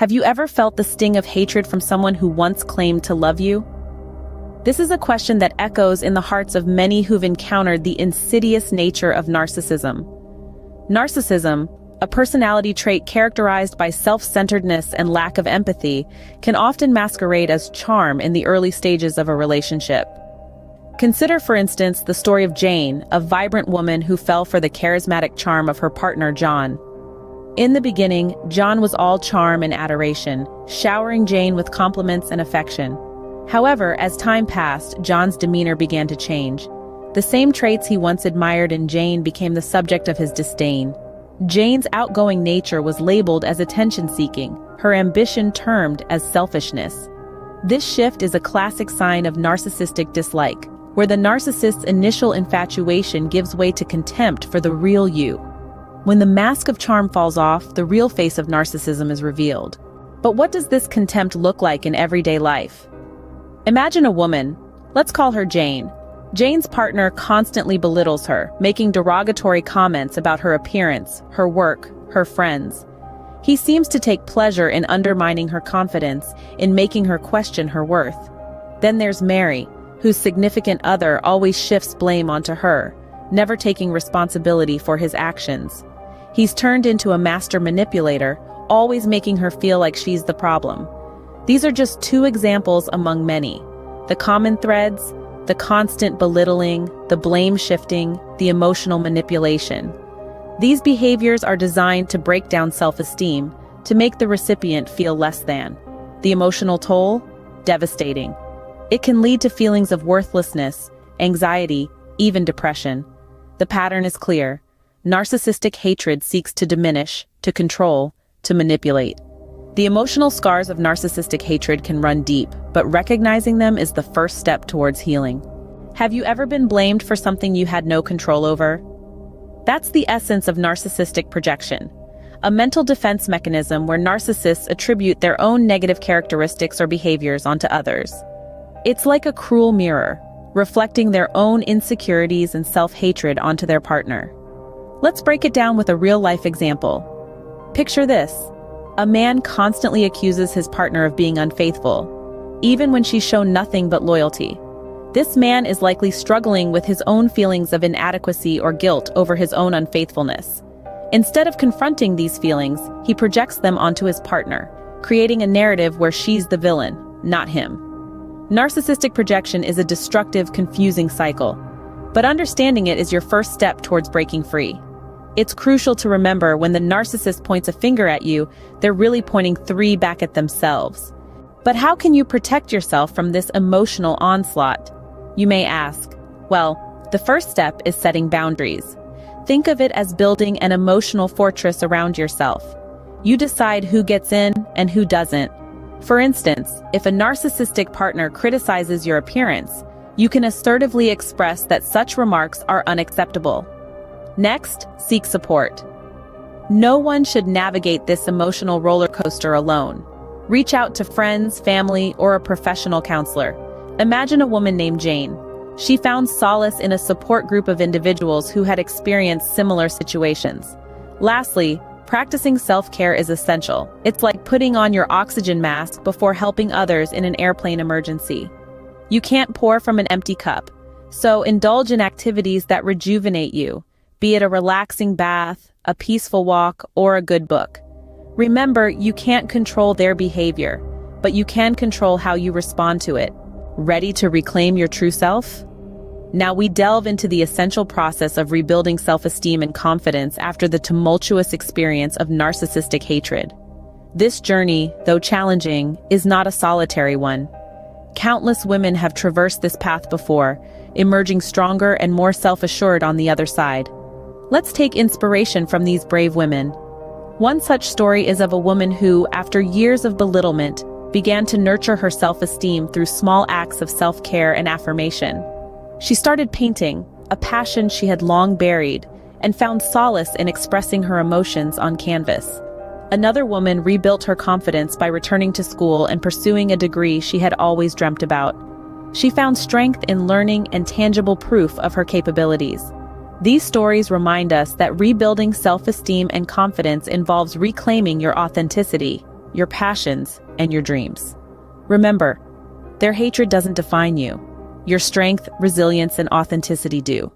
Have you ever felt the sting of hatred from someone who once claimed to love you? This is a question that echoes in the hearts of many who've encountered the insidious nature of narcissism. Narcissism, a personality trait characterized by self-centeredness and lack of empathy, can often masquerade as charm in the early stages of a relationship. Consider, for instance, the story of Jane, a vibrant woman who fell for the charismatic charm of her partner John. In the beginning, John was all charm and adoration, showering Jane with compliments and affection. However, as time passed, John's demeanor began to change. The same traits he once admired in Jane became the subject of his disdain. Jane's outgoing nature was labeled as attention-seeking, her ambition termed as selfishness. This shift is a classic sign of narcissistic dislike, where the narcissist's initial infatuation gives way to contempt for the real you. When the mask of charm falls off, the real face of narcissism is revealed. But what does this contempt look like in everyday life? Imagine a woman, let's call her Jane. Jane's partner constantly belittles her, making derogatory comments about her appearance, her work, her friends. He seems to take pleasure in undermining her confidence, in making her question her worth. Then there's Mary, whose significant other always shifts blame onto her, never taking responsibility for his actions. He's turned into a master manipulator, always making her feel like she's the problem. These are just two examples among many. The common threads: the constant belittling, the blame shifting, the emotional manipulation. These behaviors are designed to break down self-esteem, to make the recipient feel less than. The emotional toll? Devastating. It can lead to feelings of worthlessness, anxiety, even depression. The pattern is clear. Narcissistic hatred seeks to diminish, to control, to manipulate. The emotional scars of narcissistic hatred can run deep, but recognizing them is the first step towards healing. Have you ever been blamed for something you had no control over? That's the essence of narcissistic projection, a mental defense mechanism where narcissists attribute their own negative characteristics or behaviors onto others. It's like a cruel mirror, reflecting their own insecurities and self-hatred onto their partner. Let's break it down with a real-life example. Picture this. A man constantly accuses his partner of being unfaithful, even when she's shown nothing but loyalty. This man is likely struggling with his own feelings of inadequacy or guilt over his own unfaithfulness. Instead of confronting these feelings, he projects them onto his partner, creating a narrative where she's the villain, not him. Narcissistic projection is a destructive, confusing cycle, but understanding it is your first step towards breaking free. It's crucial to remember when the narcissist points a finger at you, they're really pointing 3 back at themselves. But how can you protect yourself from this emotional onslaught? You may ask. Well, the first step is setting boundaries. Think of it as building an emotional fortress around yourself. You decide who gets in and who doesn't. For instance, if a narcissistic partner criticizes your appearance, you can assertively express that such remarks are unacceptable. Next, seek support. No one should navigate this emotional roller coaster alone. Reach out to friends, family, or a professional counselor. Imagine a woman named Jane. She found solace in a support group of individuals who had experienced similar situations. Lastly, practicing self-care is essential. It's like putting on your oxygen mask before helping others in an airplane emergency. You can't pour from an empty cup, so indulge in activities that rejuvenate you, be it a relaxing bath, a peaceful walk, or a good book. Remember, you can't control their behavior, but you can control how you respond to it. Ready to reclaim your true self? Now we delve into the essential process of rebuilding self-esteem and confidence after the tumultuous experience of narcissistic hatred. This journey, though challenging, is not a solitary one. Countless women have traversed this path before, emerging stronger and more self-assured on the other side. Let's take inspiration from these brave women. One such story is of a woman who, after years of belittlement, began to nurture her self-esteem through small acts of self-care and affirmation. She started painting, a passion she had long buried, and found solace in expressing her emotions on canvas. Another woman rebuilt her confidence by returning to school and pursuing a degree she had always dreamt about. She found strength in learning and tangible proof of her capabilities. These stories remind us that rebuilding self-esteem and confidence involves reclaiming your authenticity. your passions, and your dreams. Remember, their hatred doesn't define you. Your strength, resilience, and authenticity do.